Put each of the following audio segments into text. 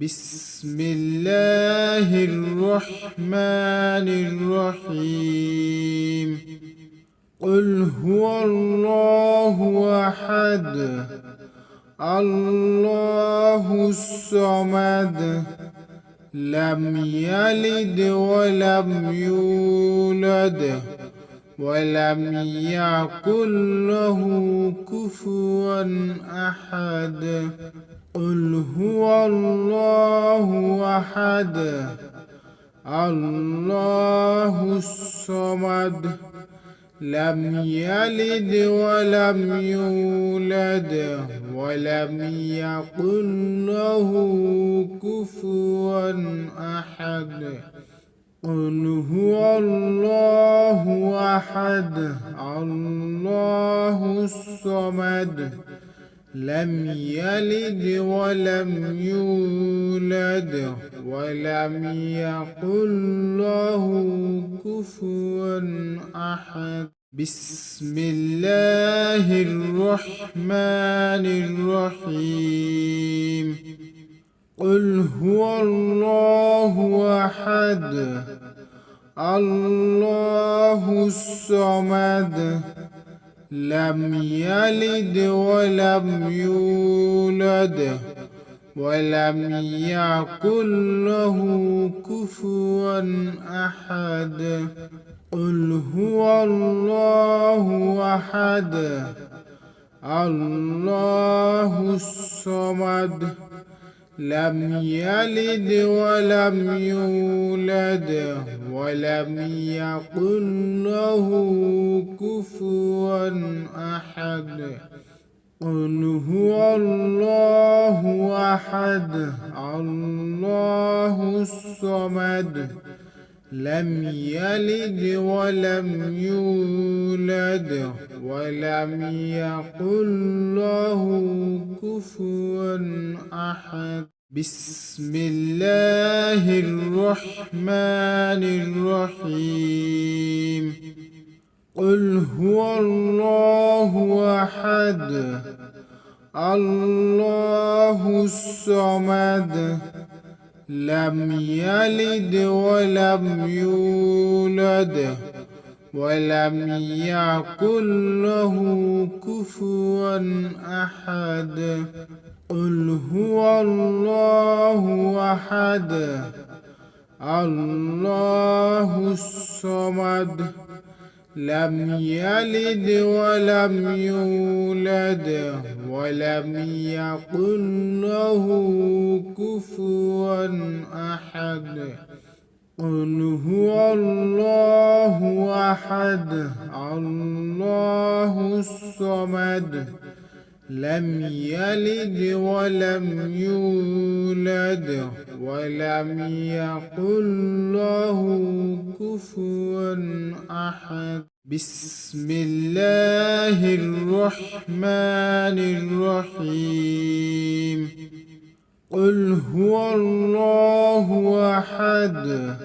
بسم الله الرحمن الرحيم قل هو الله أحد الله الصمد لم يلد ولم يولد ولم يكن له كفوا أحد قل هو الله أحد الله الصمد لم يلد ولم يولد ولم يكن له كفوا أحد قل هو الله أحد الله الصمد لم يلد ولم يولد ولم يكن له كفوا أحد بسم الله الرحمن الرحيم قل هو الله أحد الله الصمد لم يلد ولم يولد ولم يكن له كفوا أحد قل هو الله أحد الله الصمد لم يلد ولم يولد ولم يكن له كفوا أحد قل هو الله أحد الله الصمد لم يلد ولم يولد ولم يكن له كفوا أحد بسم الله الرحمن الرحيم قل هو الله أحد الله الصمد لم يلد ولم يولد ولم يكن له كفوا أحد قل هو الله أحد الله الصمد لم يلد ولم يولد ولم يكن له كفوا أحد قل هو الله أحد الله الصمد لم يلد ولم يولد ولم يكن له كفوا أحد بسم الله الرحمن الرحيم قل هو الله أحد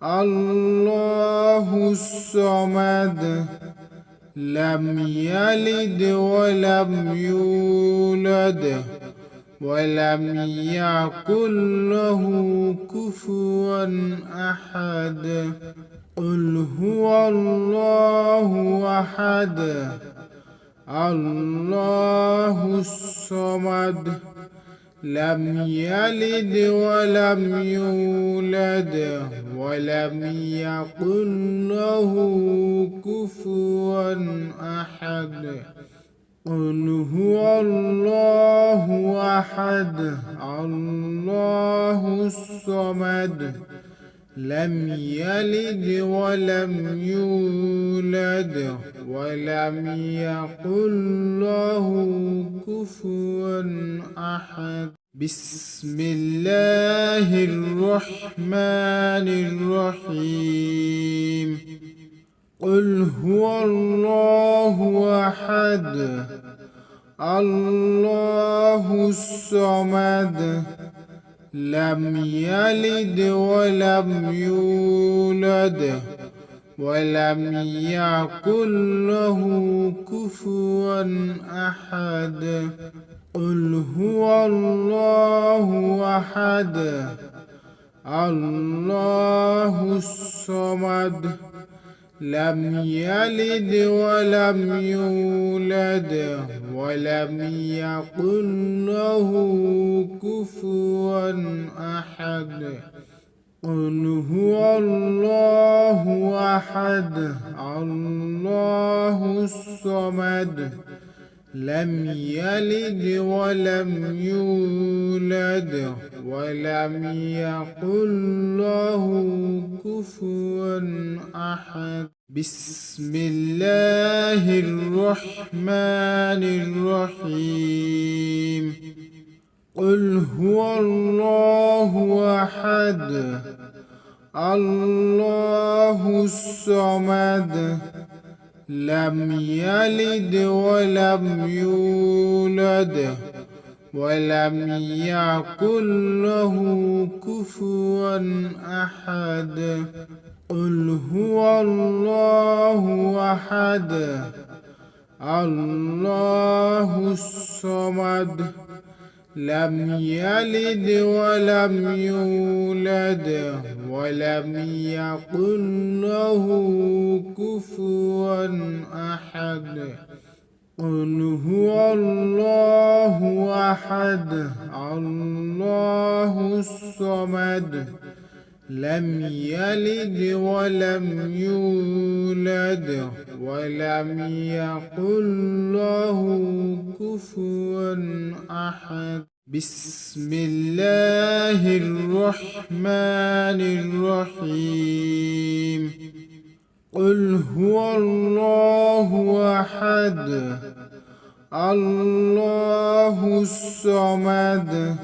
الله الصمد لم يلد ولم يولد ولم يكن له كفوا أحد قل هو الله أحد الله الصمد لم يلد ولم يولد ولم يكن له كفوا أحد قل هو الله أحد الله الصمد لم يلد ولم يولد ولم يكن له كفوا أحد بسم الله الرحمن الرحيم قل هو الله أحد الله الصمد لم يلد ولم يولد ولم يكن له كفوا أحد قل هو الله أحد الله الصمد لم يلد ولم يولد ولم يكن له كفوا أحد قل هو الله أحد الله الصمد لم يلد ولم يولد ولم يكن له كفوا أحد بسم الله الرحمن الرحيم قل هو الله أحد الله الصمد لم يلد ولم يولد ولم يكن له كفوا أحد قل هو الله أحد الله الصمد لم يلد ولم يولد ولم يكن له كفوا أحد قل هو الله أحد الله الصمد لم يلد ولم يولد ولم يكن له كفوا أحد بسم الله الرحمن الرحيم قل هو الله أحد الله الصمد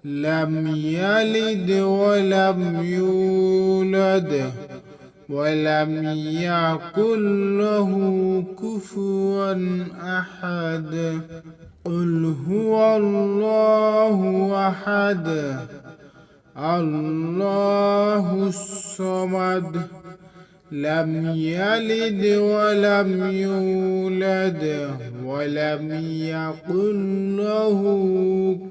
لم يلد ولم يولد ولم يكن له كفوا أحد قل هو الله أحد الله الصمد لم يلد ولم يولد ولم يكن له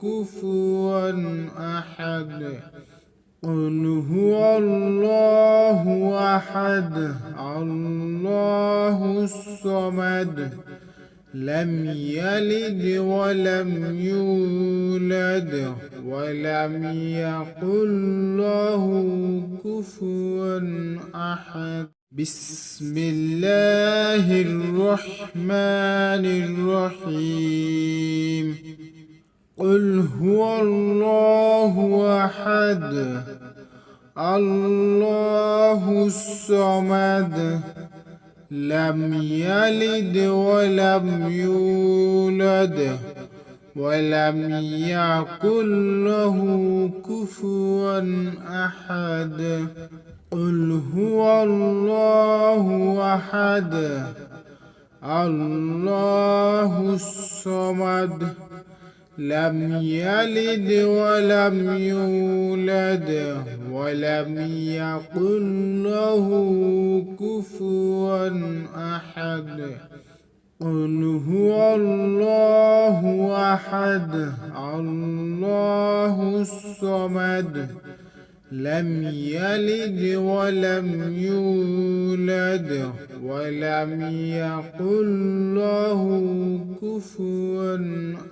كفوا أحد قل هو الله أحد الله الصمد لم يلد ولم يولد ولم يكن له كفوا أحد بسم الله الرحمن الرحيم قل هو الله أحد الله الصمد لم يلد ولم يولد ولم يكن له كفوا أحد قل هو الله أحد الله الصمد لم يلد ولم يولد ولم يكن له كفوا أحد قل هو الله أحد الله الصمد لم يلد ولم يولد ولم يكن له كفوا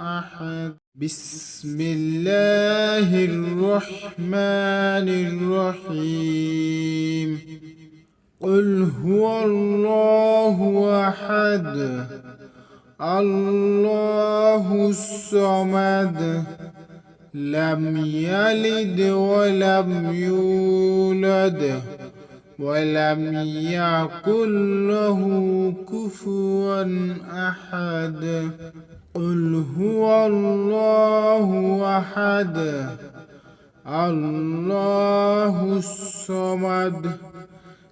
أحد بسم الله الرحمن الرحيم قل هو الله أحد الله الصمد لم يلد ولم يولد ولم يكن له كفوا أحد قل هو الله أحد الله الصمد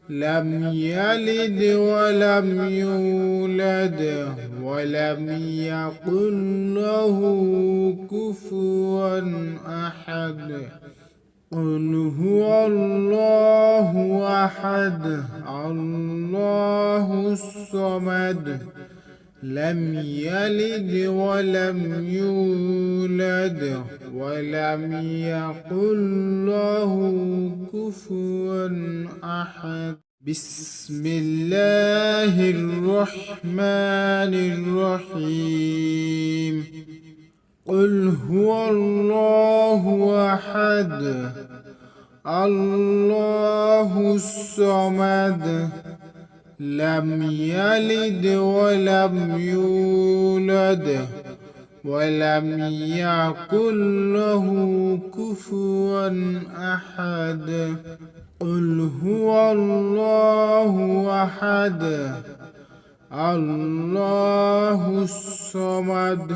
لم يلد ولم يولد ولم يكن له كفوا أحد قل هو الله أحد الله الصمد لم يلد ولم يولد ولم يكن له كفوا أحد. بسم الله الرحمن الرحيم. قل هو الله أحد الله الصمد لم يلد ولم يولد ولم يكن له كفوا أحد. قل هو الله أحد الله الصمد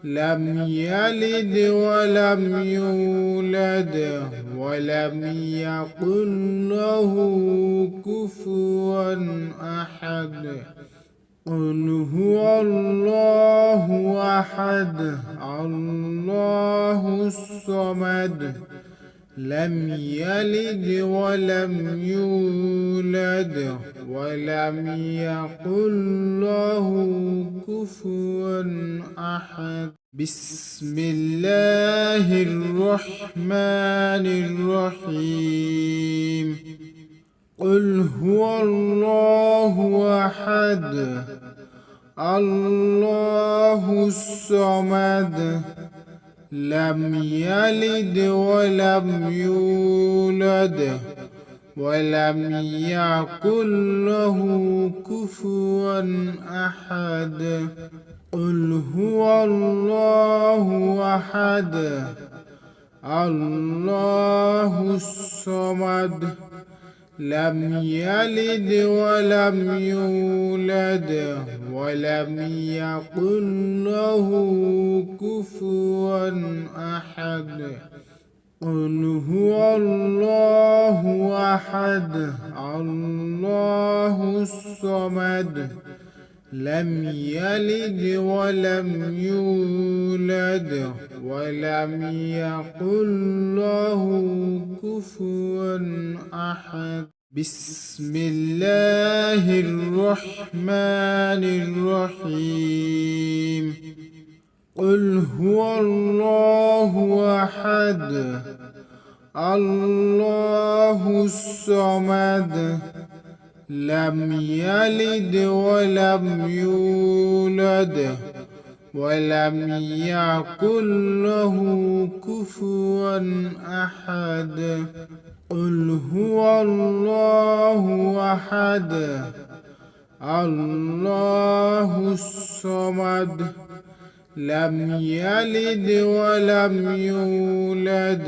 لم يلد ولم يولد ولم يكن له كفوا أحد. قل هو الله أحد الله الصمد لم يلد ولم يولد ولم يكن له كفوا أحد. بسم الله الرحمن الرحيم. قل هو الله أحد الله الصمد لم يلد ولم يولد ولم يكن له كفوا أحد. قل هو الله أحد الله الصمد لم يلد ولم يولد ولم يكن له كفوا أحد. قل هو الله أحد الله الصمد لم يلد ولم يولد ولم يكن له كفوا أحد. بسم الله الرحمن الرحيم. قل هو الله أحد الله الصمد لم يلد ولم يولد ولم يكن له كفوا أحد. قل هو الله أحد الله الصمد لم يلد ولم يولد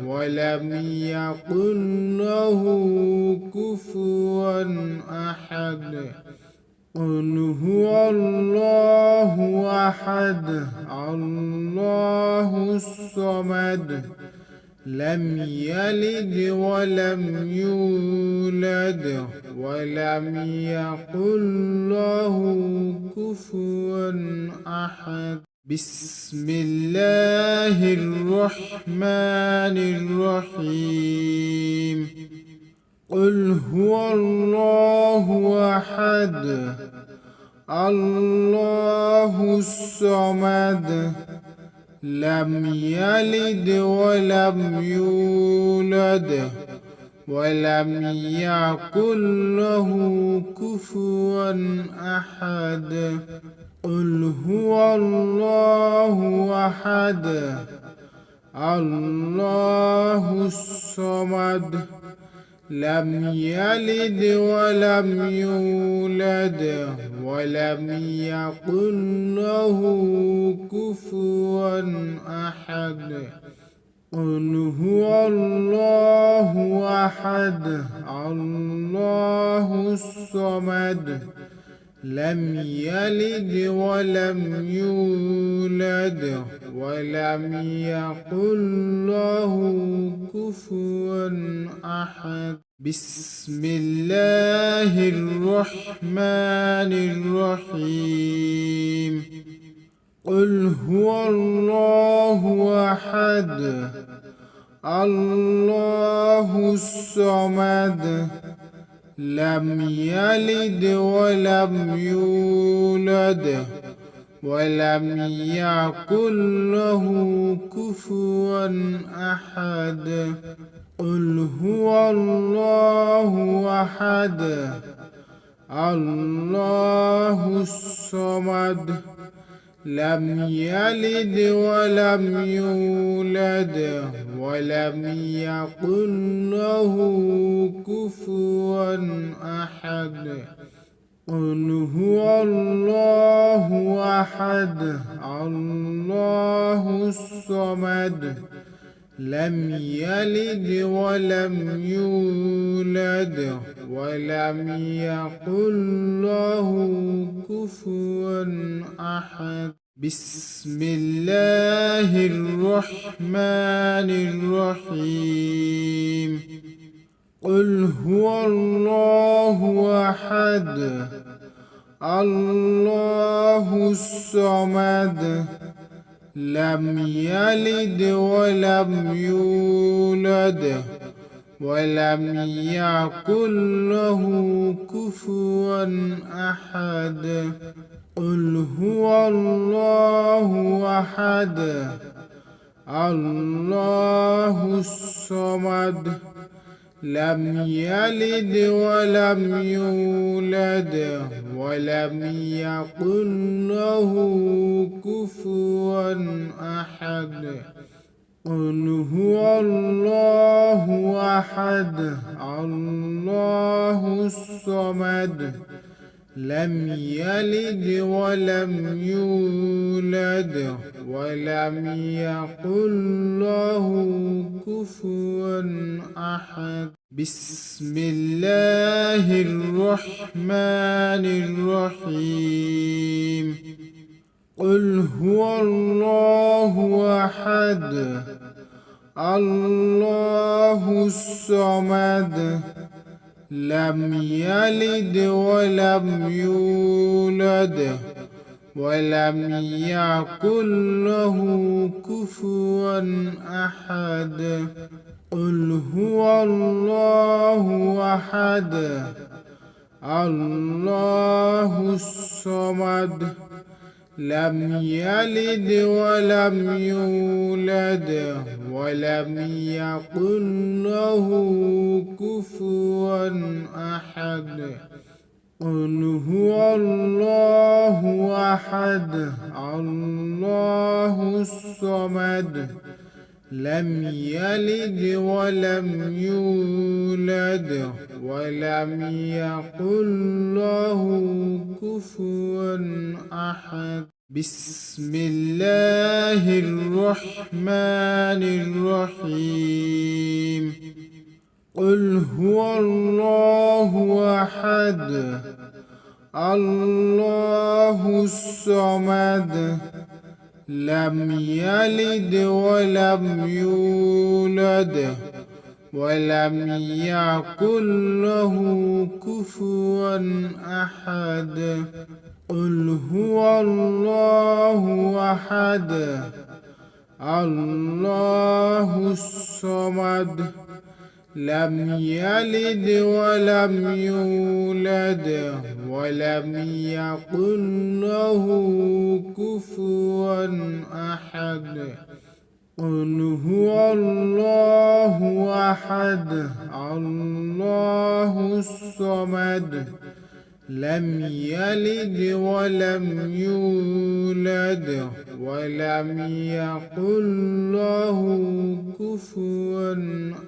ولم يكن له كفوا أحد. قل هو الله أحد الله الصمد لم يلد ولم يولد ولم يكن له كفوا أحد. بسم الله الرحمن الرحيم. قل هو الله أحد الله الصمد لم يلد ولم يولد ولم يكن له كفوا أحد. قل هو الله أحد الله الصمد لم يلد ولم يولد ولم يكن له كفوا أحد. قل هو الله أحد الله الصمد لم يلد ولم يولد ولم يكن له كفوا أحد. بسم الله الرحمن الرحيم. قل هو الله أحد الله الصمد لم يلد ولم يولد ولم يكن له كفوا أحد. قل هو الله أحد الله الصمد لم يلد ولم يولد ولم يكن له كفوا أحد. قل هو الله أحد الله الصمد لم يلد ولم يولد ولم يكن له كفوا أحد. بسم الله الرحمن الرحيم. قل هو الله أحد الله الصمد لم يلد ولم يولد ولم يكن له كفوا أحد. قل هو الله أحد الله الصمد لم يلد ولم يولد ولم يكن له كفوا أحد. قل هو الله أحد الله الصمد لم يلد ولم يولد ولم يكن له كفوا أحد. بسم الله الرحمن الرحيم. قل هو الله أحد الله الصمد لم يلد ولم يولد ولم يكن له كفوا أحد. قل هو الله أحد الله الصمد لم يلد ولم يولد ولم يكن له كفوا أحد. قل هو الله أحد الله الصمد لم يلد ولم يولد ولم يكن له كفوا أحد. بسم الله الرحمن الرحيم. قل هو الله أحد الله الصمد لم يلد ولم يولد ولم يكن له كفوا أحد. قل هو الله أحد الله الصمد لم يلد ولم يولد ولم يكن له كفوا أحد. قل هو الله أحد الله الصمد لم يلد ولم يولد ولم يكن له كفوا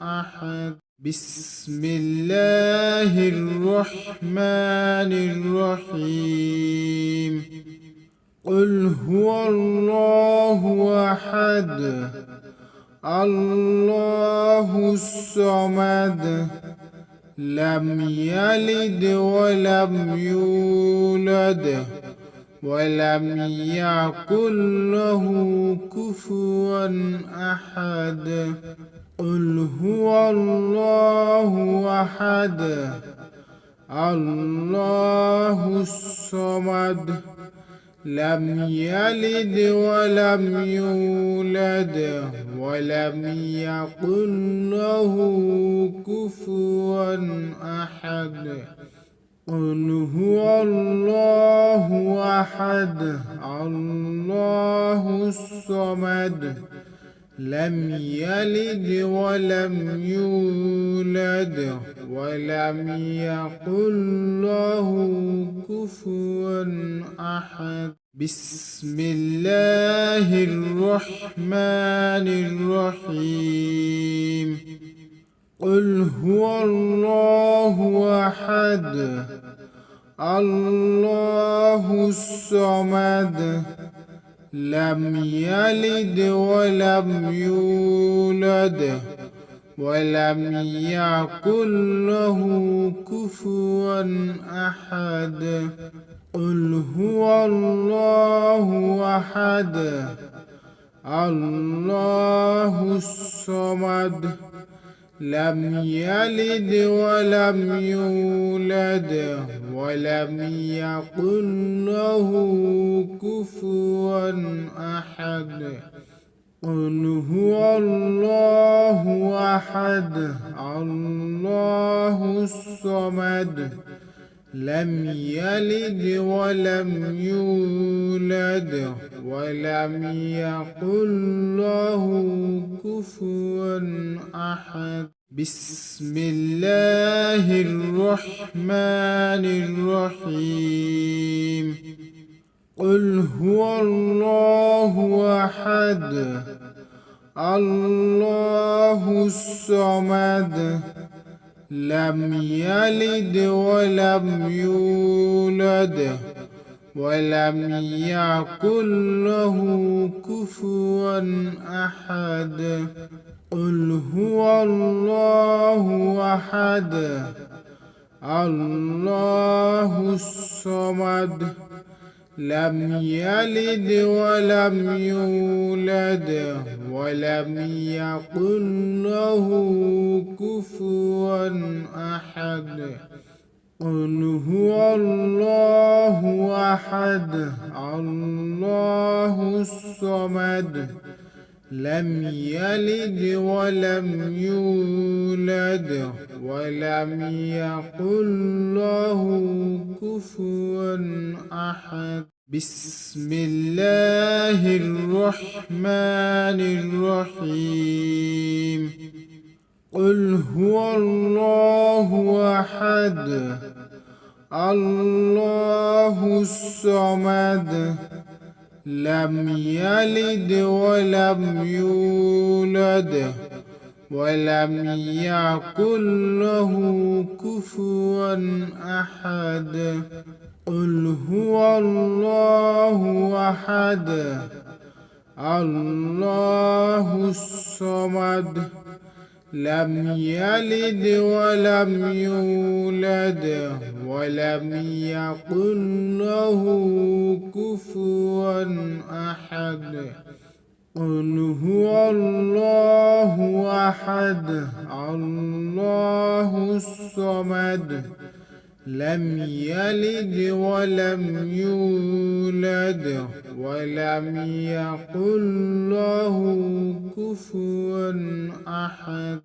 أحد. بسم الله الرحمن الرحيم. قل هو الله أحد الله الصمد لم يلد ولم يولد ولم يكن له كفوا أحد. قل هو الله أحد الله الصمد لم يلد ولم يولد ولم يكن له كفوا أحد. قل هو الله أحد الله الصمد لم يلد ولم يولد ولم يكن له كفوا أحد. بسم الله الرحمن الرحيم. قل هو الله أحد الله الصمد لم يلد ولم يولد ولم يكن له كفوا أحد. قل هو الله أحد الله الصمد لم يلد ولم يولد ولم يكن له كفوا أحد. قل هو الله أحد الله الصمد لم يلد ولم يولد ولم يكن له كفوا أحد. بسم الله الرحمن الرحيم. قل هو الله أحد الله الصمد لم يلد ولم يولد ولم يكن له كفوا أحد. قل هو الله أحد الله الصمد لم يلد ولم يولد ولم يكن له كفوا أحد. قل هو الله أحد الله الصمد لم يلد ولم يولد ولم يكن له كفوا أحد. بسم الله الرحمن الرحيم. قل هو الله أحد الله الصمد لم يلد ولم يولد ولم يكن له كفوا أحد. قل هو الله أحد الله الصمد لم يلد ولم يولد ولم يكن له كفوا أحد. قل هو الله أحد الله الصمد لم يلد ولم يولد ولم يكن له كفوا أحد.